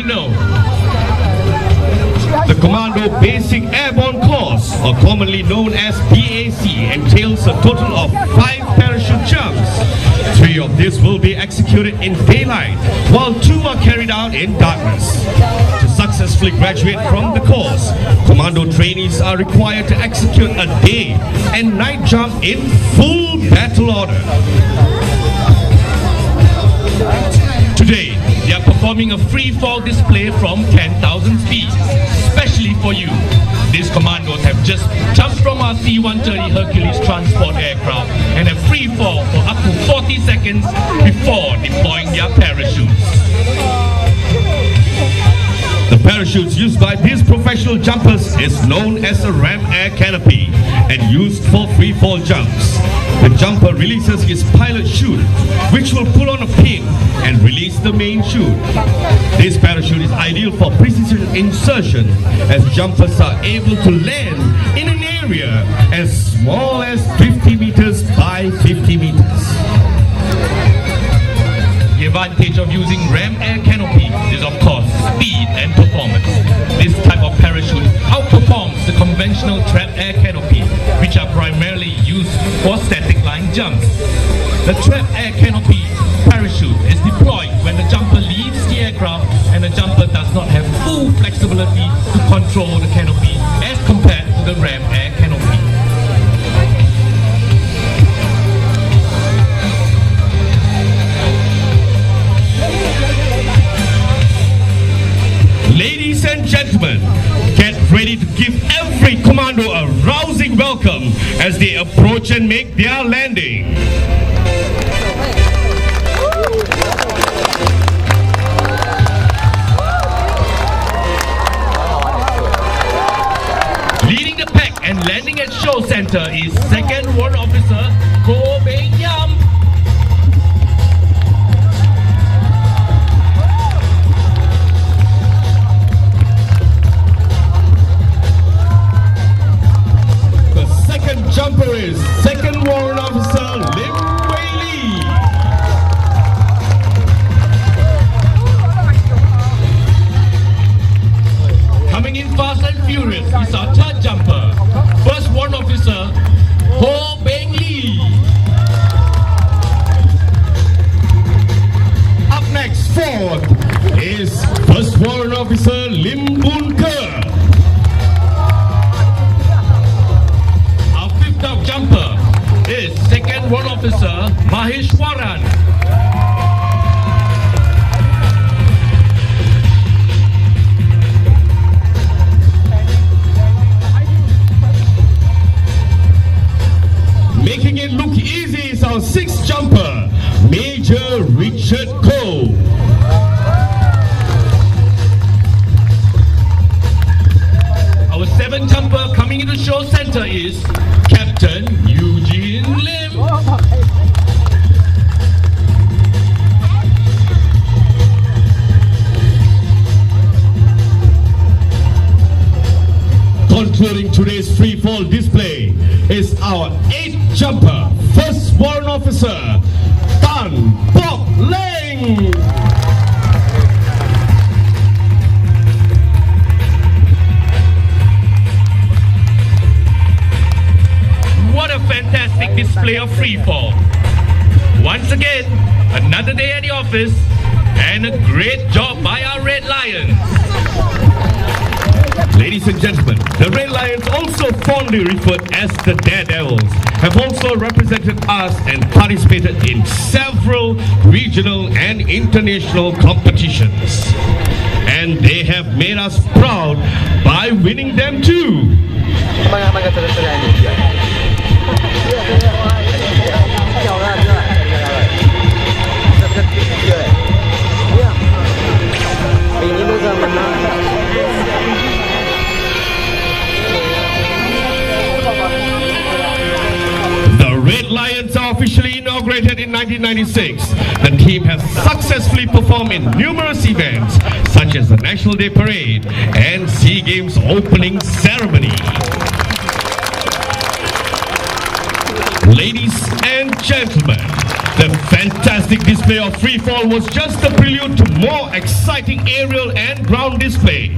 know. The Commando Basic Airborne Course, or commonly known as BAC, entails a total of 5 parachute jumps. 3 of these will be executed in daylight, while 2 are carried out in darkness. To successfully graduate from the course, Commando trainees are required to execute a day and night jump in full battle order. Today, they are performing a free-fall display from 10,000 feet, especially for you. These commandos have just jumped from our C-130 Hercules transport aircraft and have free fall for up to 40 seconds before deploying their parachutes. The parachutes used by these professional jumpers is known as a ram air canopy and used for free fall jumps. The jumper releases his pilot chute, which will pull on a pin and release the main chute. This parachute is ideal for precision insertion, as jumpers are able to land in an area as small as 50 meters by 50 meters. The advantage of using ram air canopy is, of course, speed and performance. This type of parachute outperforms the conventional trap air canopy, which are primarily used for static line jumps. The trap air canopy parachute is deployed when the jumper leaves the aircraft and the jumper does not have full flexibility to control the canopy as compared to the ram air canopy. Ladies and gentlemen, get ready to give every commando a rousing welcome as they approach and make their landing. Leading the pack and landing at show center is Second Warrant Officer Ko Beng Yam. Jumper is Second Warrant Officer Lim Wei Lee. Coming in fast and furious is our third jumper, First Warrant Officer Ho Beng Lee. Up next, fourth is First Warrant Officer Lim Boon Ke. Top jumper is Second Warrant Officer Maheshwaran. Making it look easy is our sixth jumper, Major Richard Ko. Our seventh jumper coming into show center is Captain Eugene Lim. Concluding today's free fall display is our eighth jumper, First Warrant Officer Tan Bok Leng. What a fantastic display of freefall. Once again, another day at the office and a great job by our Red Lions. Ladies and gentlemen, the Red Lions, also fondly referred as the Daredevils, have also represented us and participated in several regional and international competitions. And they have made us proud by winning them too. The Red Lions are officially inaugurated in 1996. The team has successfully performed in numerous events such as the National Day Parade and SEA Games opening ceremony. Ladies and gentlemen, the The fantastic display of freefall was just the prelude to more exciting aerial and ground display.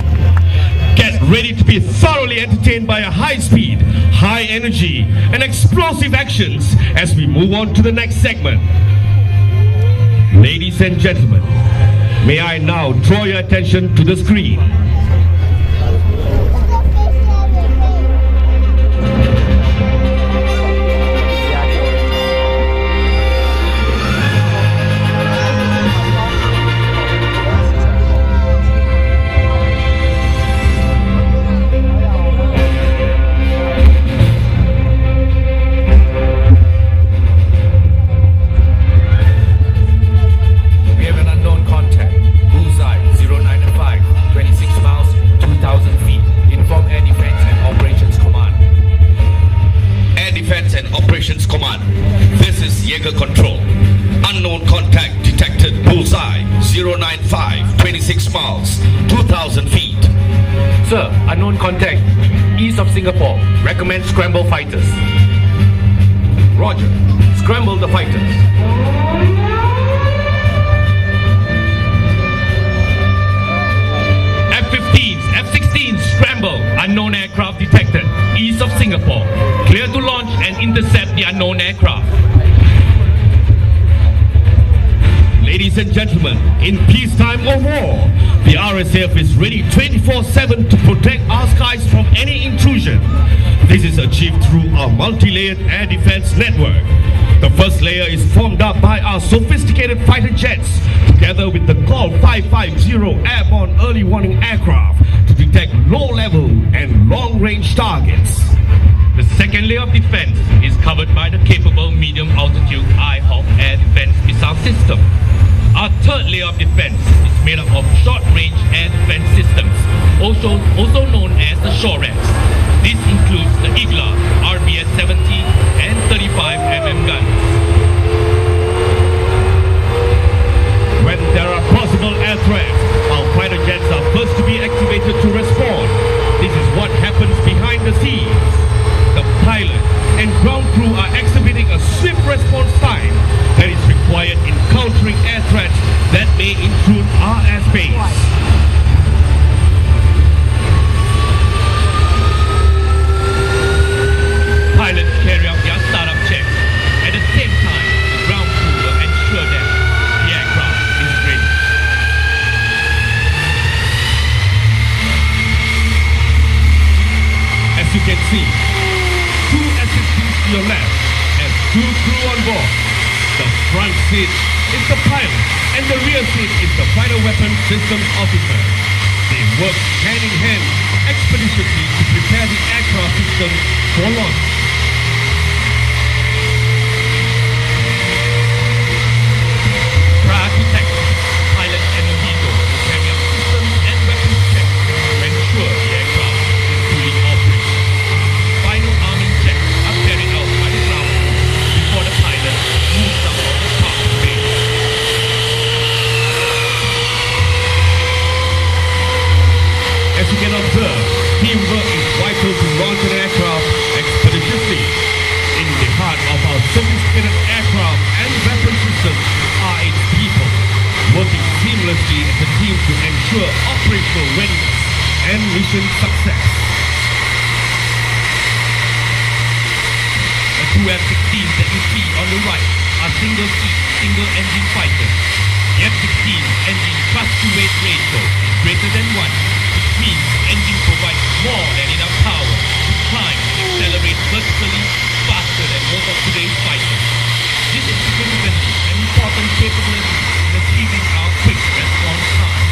Get ready to be thoroughly entertained by a high speed, high energy, and explosive actions as we move on to the next segment. Ladies and gentlemen, may I now draw your attention to the screen. Control. Unknown contact detected. Bullseye 095, 26 miles, 2,000 feet. Sir, unknown contact. East of Singapore. Recommend scramble fighters. Roger. Scramble the fighters. F-15s, F-16s, scramble. Unknown aircraft detected. East of Singapore. Clear to launch and intercept the unknown aircraft. Ladies and gentlemen, in peacetime or war, the RSAF is ready 24/7 to protect our skies from any intrusion. This is achieved through our multi-layered air defense network. The first layer is formed up by our sophisticated fighter jets, together with the Call 550 airborne early warning aircraft to detect low-level and long-range targets. The second layer of defense is covered by the capable medium-altitude IHawk air defense missile system. Our third layer of defense is made up of short-range air defense systems, also known as the SHORADs. This includes the IGLA, RBS-70 and 35mm guns. When there are possible air threats, our fighter jets are first to be activated to respond. This is what happens behind the scenes. The pilot and ground crew are exhibiting a swift response time that is required in countering air threats that may intrude our airspace. Pilots carry out their startup checks. At the same time, the ground crew will ensure that the aircraft is ready. As you can see, 2 assistants to your left and 2 crew on board. The front seat is the pilot and the rear seat is the fighter weapons systems officer. They work hand in hand expeditiously to prepare the aircraft system for launch. Prior to takeoff, pilot and the vehicle will carry out systems and weapons checks to ensure the aircraft is fully operational. Final arming checks are carried out by the ground crew before the pilot moves up on the top of the base. As you can observe, teamwork is vital to launch an aircraft expeditiously. In the heart of our sophisticated aircraft and weapon systems are its people, working seamlessly as a team to ensure operational readiness and mission success. The 2 F-16s that you see on the right are single-seat, single-engine fighters. The F-16 engine thrust-to-weight ratio is greater than 1, which means the engine provides more than enough power to climb and accelerate vertically faster than most of today's fighters. This is significantly an important capability in achieving our quick response time.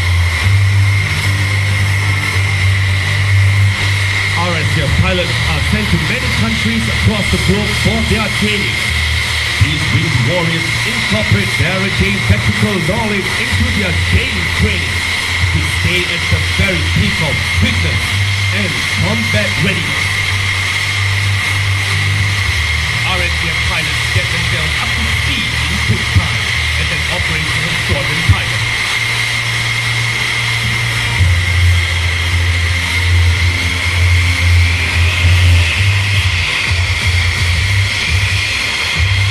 RSAF pilots are sent to many countries across the globe for their training. These winged warriors incorporate their attained technical knowledge into their daily training to stay at the very peak of fitness and combat readiness. RSAF pilots get themselves up to speed in quick time as an operational squadron pilot.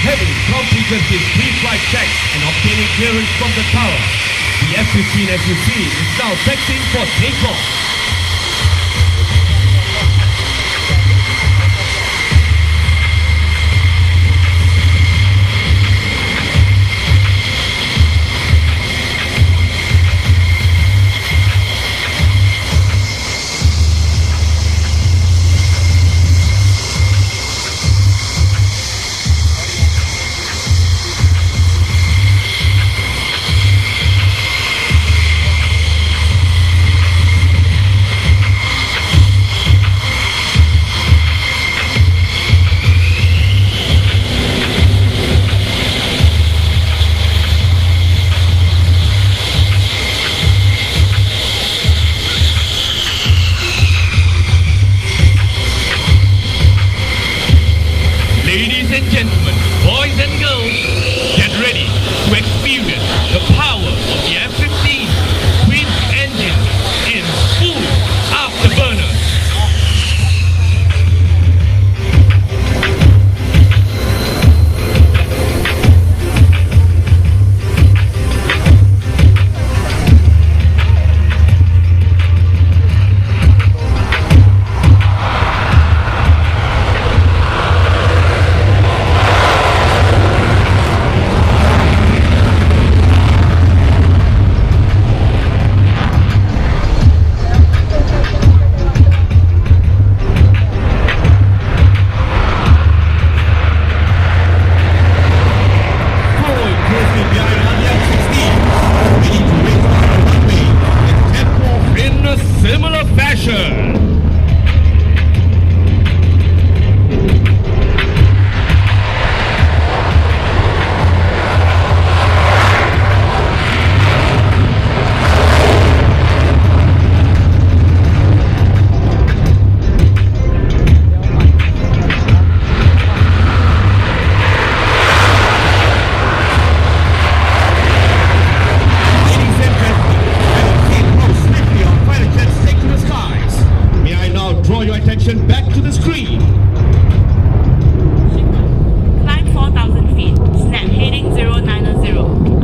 Having completed sequence his pre-flight checks and obtaining clearance from the tower. The F-15, as you see, is now taxiing for takeoff. Ladies and gentlemen, boys and girls, get ready to experience the power of the F-15 twin engine in full afterburner. Similar fashion. Back to the screen. Climb 4,000 feet. Snap heading 090.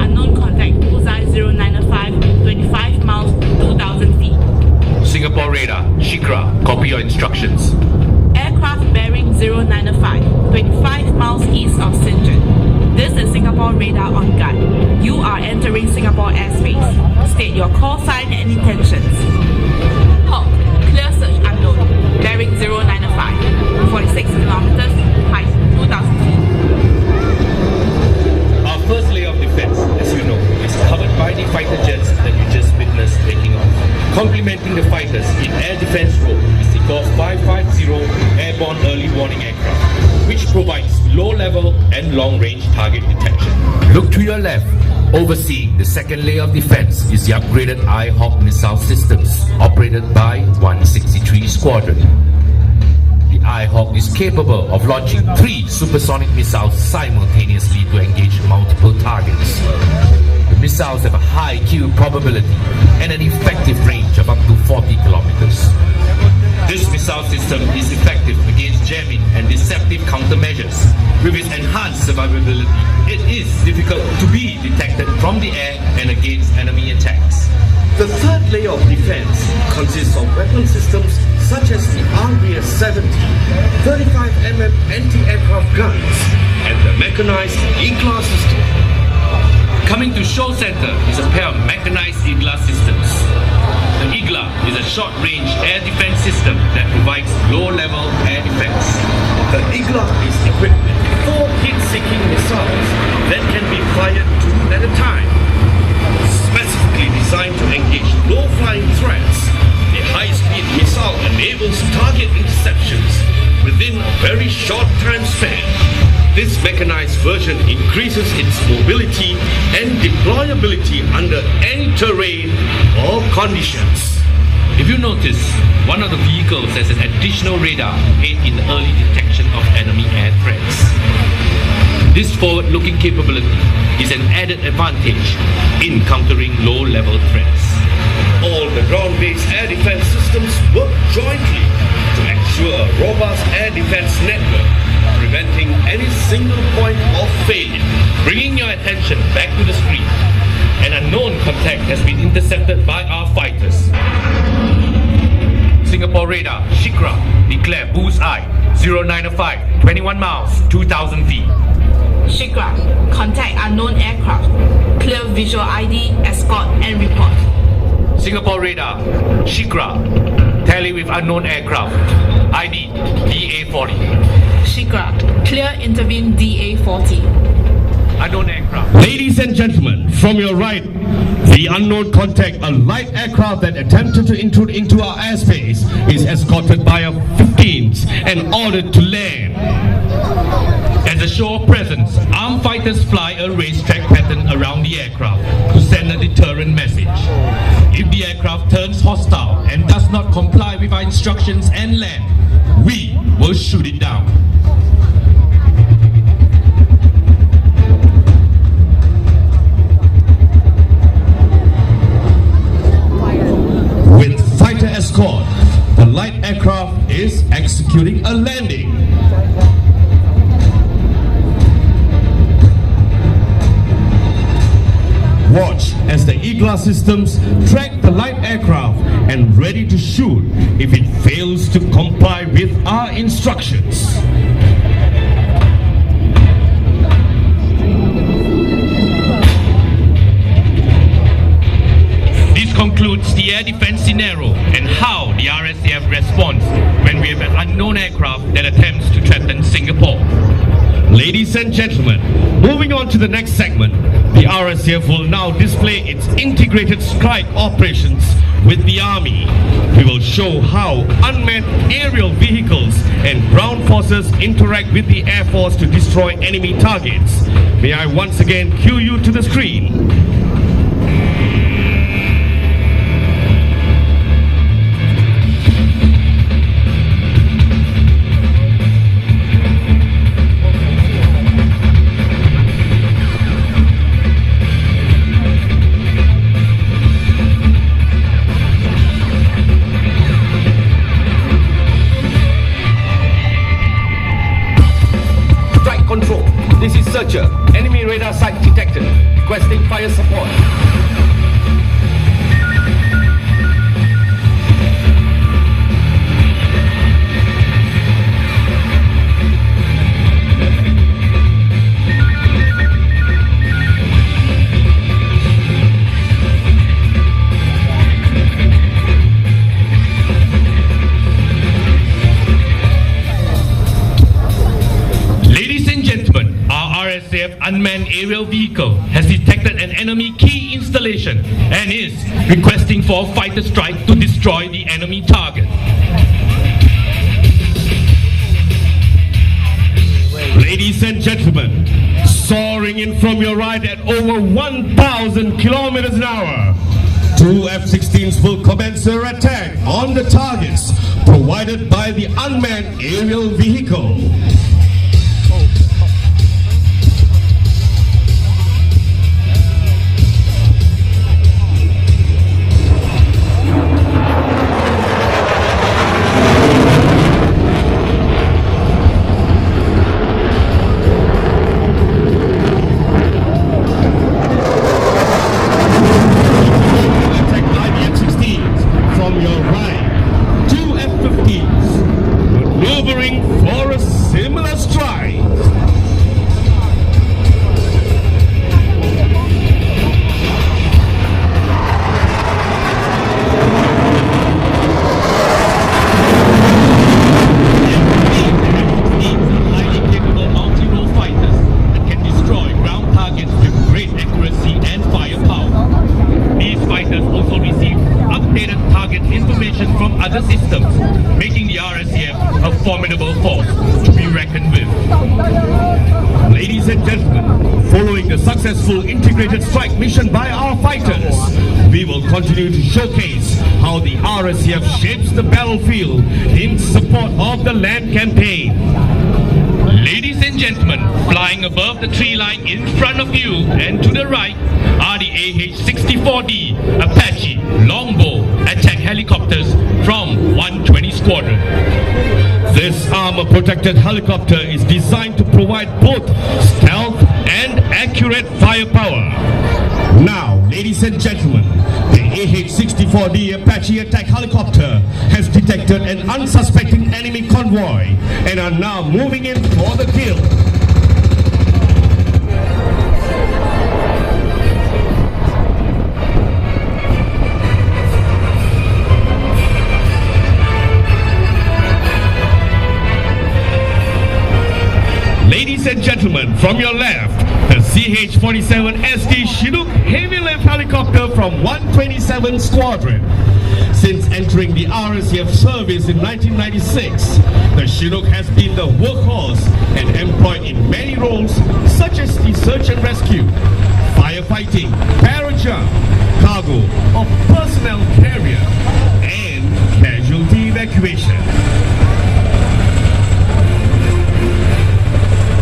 Unknown contact bullseye 095. 25 miles, 2,000 feet. Singapore radar, Shikra, copy your instructions. Aircraft bearing 095. 25 miles east of St. John. This is Singapore radar on guard. You are entering Singapore airspace. State your call sign and intentions. Halt. Clear search unknown. Bearing 095. 46 kilometers. Height 2,000 feet. Our first layer of defense, as you know, is covered by the fighter jets that you just witnessed taking off. Complementing the fighters in air defense role is the Golf 550 airborne early warning aircraft, which provides low-level and long-range target detection. Look to your left. Overseeing the second layer of defense is the upgraded IHawk missile systems operated by 163 Squadron. The IHawk is capable of launching 3 supersonic missiles simultaneously to engage multiple targets. The missiles have a high kill probability and an effective range of up to 40 kilometers. This missile system is effective against jamming and deceptive countermeasures. With its enhanced survivability, it is difficult to be detected from the air and against enemy attacks. The third layer of defense consists of weapon systems such as the RBS-70, 35mm anti-aircraft guns, and the mechanized IGLA system. Coming to show center is a pair of mechanized IGLA systems. The IGLA is a short-range air defense system that provides low-level air defense. The IGLA is equipped with 4 heat-seeking missiles that can be fired 2 at a time. Specifically designed to engage low-flying threats, the high-speed missile enables target interceptions within a very short time span. This mechanized version increases its mobility and deployability under any terrain or conditions. If you notice, one of the vehicles has an additional radar to aid in the early detection of enemy air threats. This forward-looking capability is an added advantage in countering low-level threats. All the ground-based air defense systems work jointly to ensure a robust air defense network. preventing any single point of failure. Bringing your attention back to the screen. An unknown contact has been intercepted by our fighters. Singapore radar, Shikra, declare bullseye, 095, 21 miles, 2,000 feet. Shikra, contact unknown aircraft. Clear visual ID, escort and report. Singapore radar, Shikra, tally with unknown aircraft, ID DA40. Shikra, clear intervene DA40. Unknown aircraft. Ladies and gentlemen, from your right, the unknown contact, a light aircraft that attempted to intrude into our airspace, is escorted by a 15th and ordered to land. As a show of presence, armed fighters fly a racetrack pattern around the aircraft to send a deterrent message. If the aircraft turns hostile and does not comply with our instructions and land, we will shoot it down. With fighter escort, the light aircraft is executing a landing. Watch as the E-glass systems track the light aircraft and ready to shoot if it fails to comply with our instructions. This concludes the air defense scenario and how the RSAF responds when we have an unknown aircraft that attempts to threaten Singapore. Ladies and gentlemen, moving on to the next segment, the RSAF will now display its integrated strike operations with the Army. We will show how unmanned aerial vehicles and ground forces interact with the Air Force to destroy enemy targets. May I once again cue you to the screen. Control. This is Searcher. Enemy radar site detected. Requesting fire support. RSAF unmanned aerial vehicle has detected an enemy key installation and is requesting for a fighter strike to destroy the enemy target. Ladies and gentlemen, soaring in from your right at over 1,000 kilometers an hour, two F-16s will commence their attack on the targets provided by the unmanned aerial vehicle. For a similar strike. Highly capable multi-role fighters that can destroy ground targets with great accuracy and firepower. These fighters also receive updated target information from other systems, making the RSAF a formidable force to be reckoned with. Ladies and gentlemen, following the successful integrated strike mission by our fighters, we will continue to showcase how the RSAF shapes the battlefield in support of the land campaign. Ladies and gentlemen, flying above the tree line in front of you and to the right are the AH-64D Apache Longbow attack helicopters from 120 Squadron. The This armor-protected helicopter is designed to provide both stealth and accurate firepower. Now, ladies and gentlemen, the AH-64D Apache attack helicopter has detected an unsuspecting enemy convoy and are now moving in for the kill. Ladies and gentlemen, from your left, the CH-47SD Chinook heavy lift helicopter from 127 Squadron. Since entering the RSAF service in 1996, the Chinook has been the workhorse and employed in many roles such as the search and rescue, firefighting, parajump, cargo or personnel carrier, and casualty evacuation.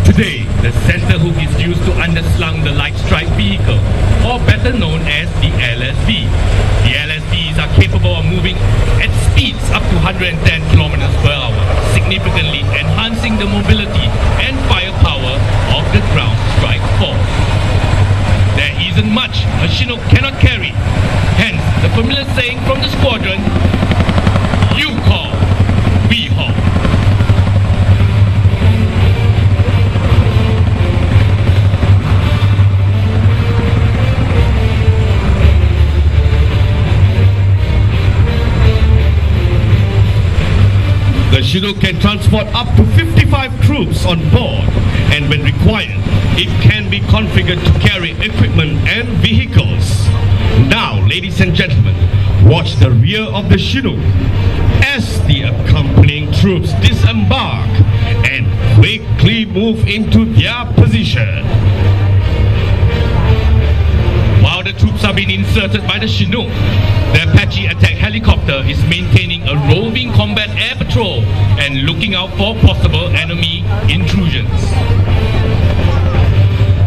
Today, the center hook is used to underslung the light strike vehicle, or better known as the LSV. The LSVs are capable of moving at speeds up to 110 kilometers per hour, significantly enhancing the mobility and firepower of the ground strike force. There isn't much a Chinook cannot carry, hence the familiar saying from the squadron, "You call, we haul." The Chinook can transport up to 55 troops on board, and when required, it can be configured to carry equipment and vehicles. Now, ladies and gentlemen, watch the rear of the Chinook as the accompanying troops disembark and quickly move into their position. While the troops are being inserted by the Chinook, the Apache attack helicopter is maintaining a roving combat air patrol and looking out for possible enemy intrusions.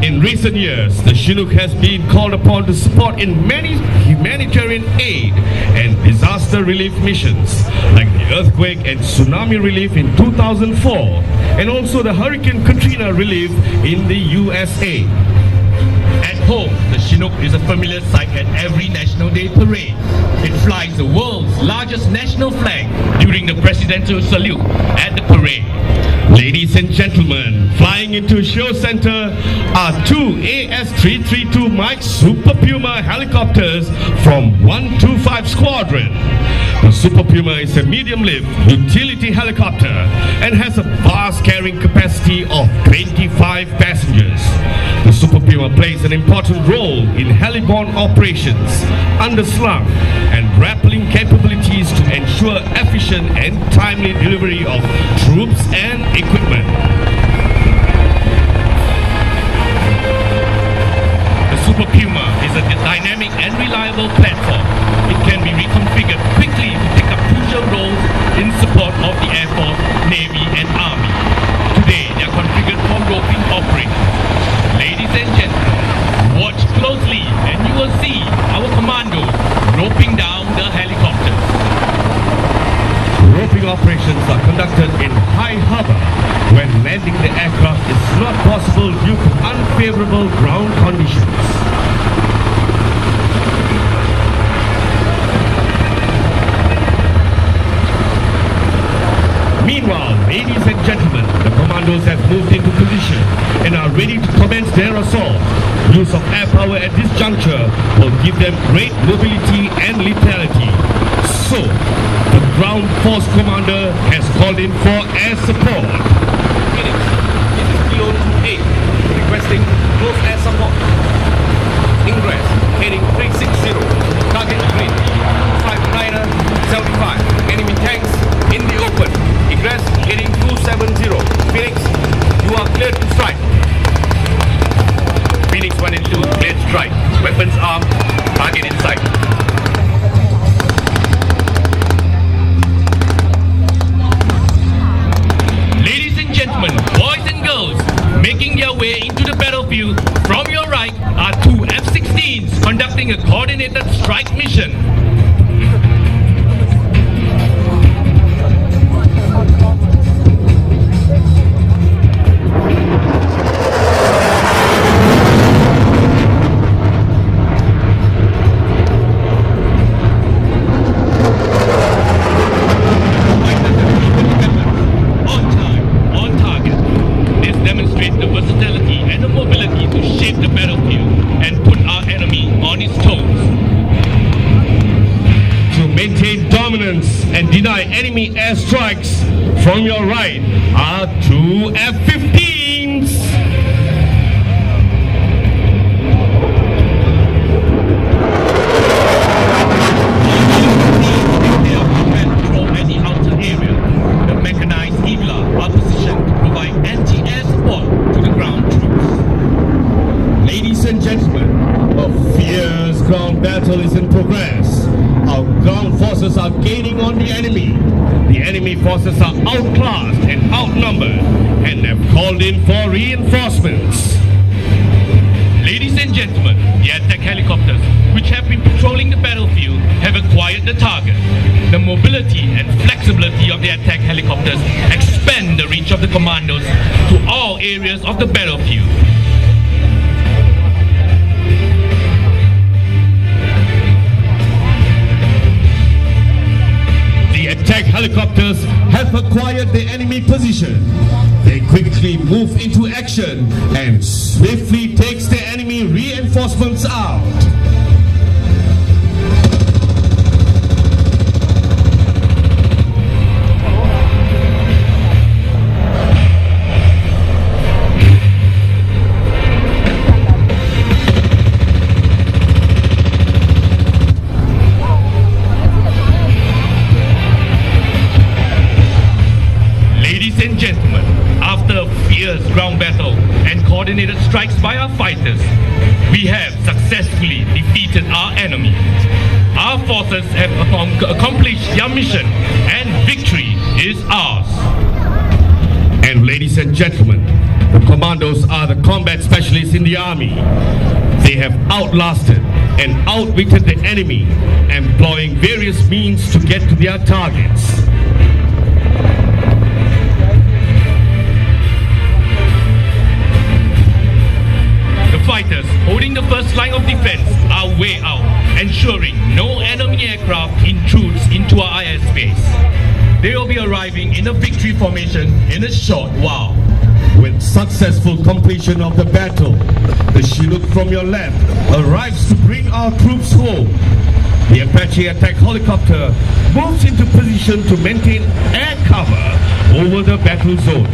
In recent years, the Chinook has been called upon to support in many humanitarian aid and disaster relief missions, like the earthquake and tsunami relief in 2004, and also the Hurricane Katrina relief in the USA. At home, the Chinook is a familiar sight at every National Day parade. It flies the world's largest national flag during the presidential salute at the parade. Ladies and gentlemen, flying into show center are two AS-332 Mike Super Puma helicopters from 125 Squadron. The Super Puma is a medium-lift utility helicopter and has a vast carrying capacity of 25 passengers. The Super Puma plays an important role in heliborne operations, underslung and grappling capabilities to ensure efficient and timely delivery of troops and equipment. The Super Puma is a dynamic and reliable platform. It can be reconfigured quickly to take up crucial roles in support of the Air Force, Navy and Army. Today, they are configured for roping operations. Ladies and gentlemen, watch closely and you will see our commandos roping down the helicopters. Roping operations are conducted in high harbor when landing the aircraft is not possible due to unfavorable ground conditions. Meanwhile, ladies and gentlemen, the commandos have moved into position and are ready to commence their assault. Use of air power at this juncture will give them great mobility and lethality. So, the ground force commander has called in for air support. Phoenix, this is Kilo 28, requesting close air support. Ingress, heading 360, target grid, 5975, enemy tanks in the open. Egress, heading 270, Phoenix, you are cleared to strike. Phoenix 1 and 2, cleared strike, weapons armed, target in sight. Ladies and gentlemen, boys and girls, making their way into the battlefield from your right are two F-16s conducting a coordinated strike mission. maintain dominance and deny enemy airstrikes from your right are two F-15s. The mechanized Eagler are positioned to provide anti-air support to the ground troops. Ladies and gentlemen, a fierce ground battle is in progress. Our ground forces are gaining on the enemy. The enemy forces are outclassed and outnumbered and have called in for reinforcements. Ladies and gentlemen, the attack helicopters, which have been patrolling the battlefield, have acquired the target. The mobility and flexibility of the attack helicopters expand the reach of the commandos to all areas of the battlefield. The attack helicopters have acquired the enemy position. They quickly move into action and swiftly takes the enemy reinforcements out. Ground battle and coordinated strikes by our fighters, we have successfully defeated our enemy. Our forces have accomplished their mission and victory is ours. And ladies and gentlemen, the commandos are the combat specialists in the army. They have outlasted and outwitted the enemy, employing various means to get to their targets. Fighters holding the first line of defense are way out, ensuring no enemy aircraft intrudes into our airspace. They will be arriving in a victory formation in a short while. With successful completion of the battle, the Chinook from your left arrives to bring our troops home. The Apache attack helicopter moves into position to maintain air cover over the battle zone.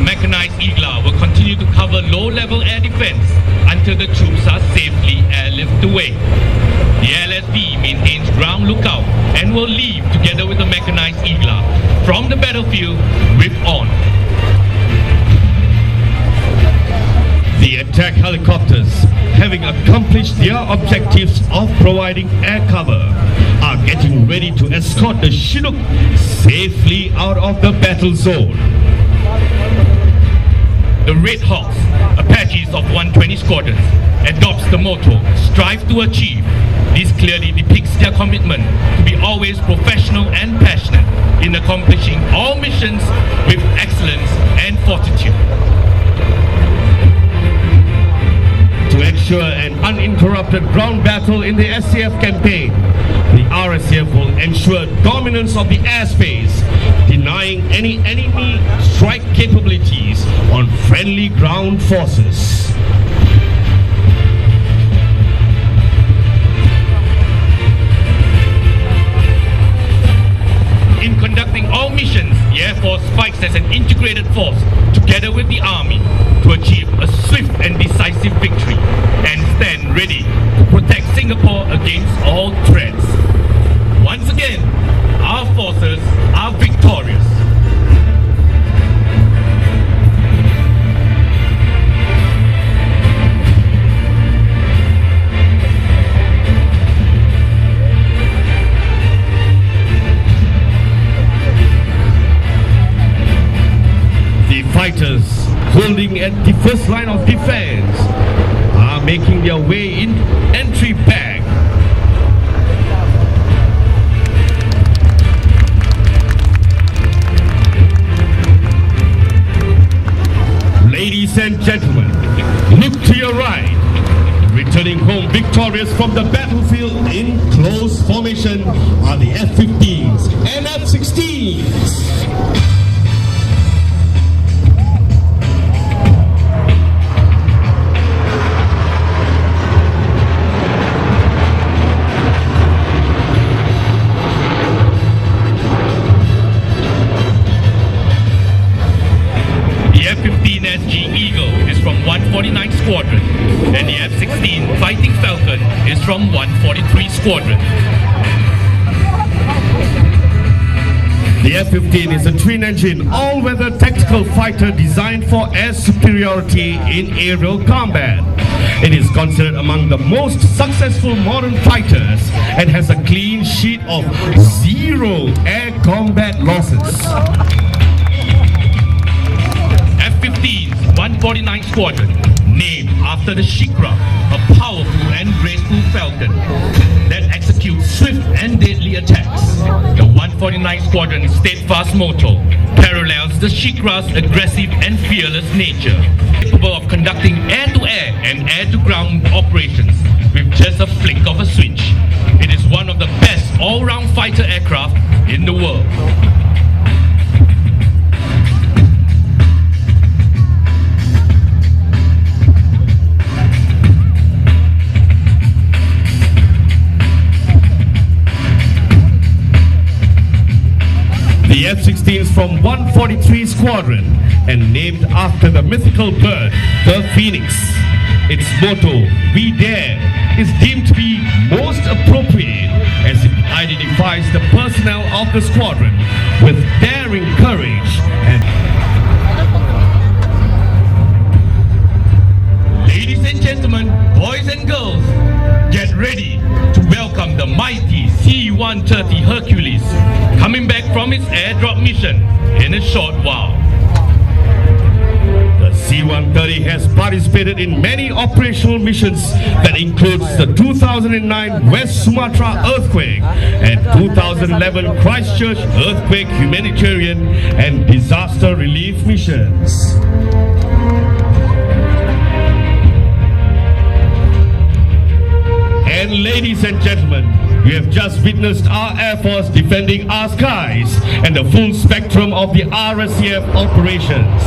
Mechanized Eagler will continue to cover low-level air defense until the troops are safely airlifted away. The LSB maintains ground lookout and will leave together with the Mechanized Eagler from the battlefield with honor. The attack helicopters, having accomplished their objectives of providing air cover, are getting ready to escort the Chinook safely out of the battle zone. The Red Hawks, Apaches of 120 Squadrons, adopts the motto, strive to achieve. This clearly depicts their commitment to be always professional and passionate in accomplishing all missions with excellence and fortitude. To ensure an uninterrupted ground battle in the SCF campaign, the RSF will ensure dominance of the airspace, denying any enemy strike capabilities on friendly ground forces. In conducting all missions, the Air Force fights as an integrated force together with the Army to achieve a swift and decisive victory and stand ready to protect Singapore against all threats. Once again, our forces are victorious. The fighters holding at the first line of defense are making their way in entry back. Ladies and gentlemen, look to your right. Returning home victorious from the battlefield in close formation are the F-15s and F-16s. is from 143 Squadron. The F-15 is a twin-engine, all-weather tactical fighter designed for air superiority in aerial combat. It is considered among the most successful modern fighters and has a clean sheet of 0 air combat losses. F-15 149 Squadron, named after the Shikra, a powerful and graceful falcon that executes swift and deadly attacks. The 149 Squadron's steadfast motto parallels the Shikra's aggressive and fearless nature, capable of conducting air-to-air and air-to-ground operations with just a flick of a switch. It is one of the best all-round fighter aircraft in the world. The F-16 is from 143 Squadron and named after the mythical bird, the phoenix. Its motto, "We Dare," is deemed to be most appropriate as it identifies the personnel of the squadron with daring courage and... Ladies and gentlemen, boys and girls, get ready to welcome the mighty C-130 Hercules, coming back from its airdrop mission in a short while. The C-130 has participated in many operational missions that includes the 2009 West Sumatra earthquake and 2011 Christchurch earthquake humanitarian and disaster relief missions. And ladies and gentlemen, we have just witnessed our Air Force defending our skies and the full spectrum of the RSCF operations.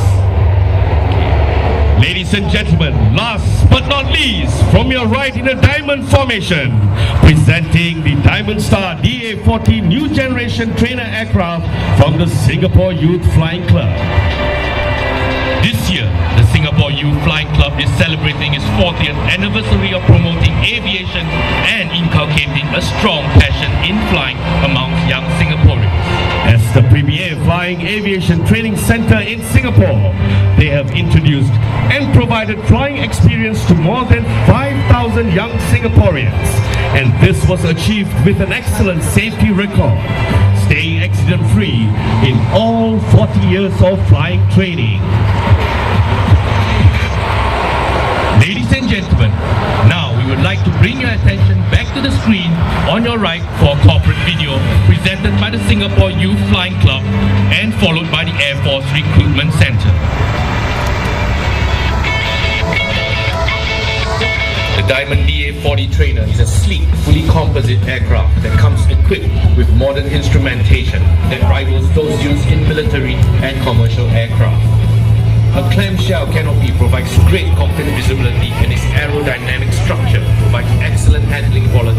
Ladies and gentlemen, last but not least, from your right in a diamond formation, presenting the Diamond Star DA-40 new generation trainer aircraft from the Singapore Youth Flying Club. This year, the Singapore Youth Flying Club is celebrating its 40th anniversary of promoting aviation and inculcating a strong passion in flying amongst young Singaporeans. As the premier flying aviation training center in Singapore, they have introduced and provided flying experience to more than 5,000 young Singaporeans. And this was achieved with an excellent safety record, staying accident-free in all 40 years of flying training. Ladies and gentlemen, now we would like to bring your attention back to the screen on your right for a corporate video presented by the Singapore Youth Flying Club and followed by the Air Force Recruitment Center. The Diamond DA-40 trainer is a sleek, fully composite aircraft that comes equipped with modern instrumentation that rivals those used in military and commercial aircraft. A clamshell canopy provides great cockpit visibility and its aerodynamic structure provides excellent handling quality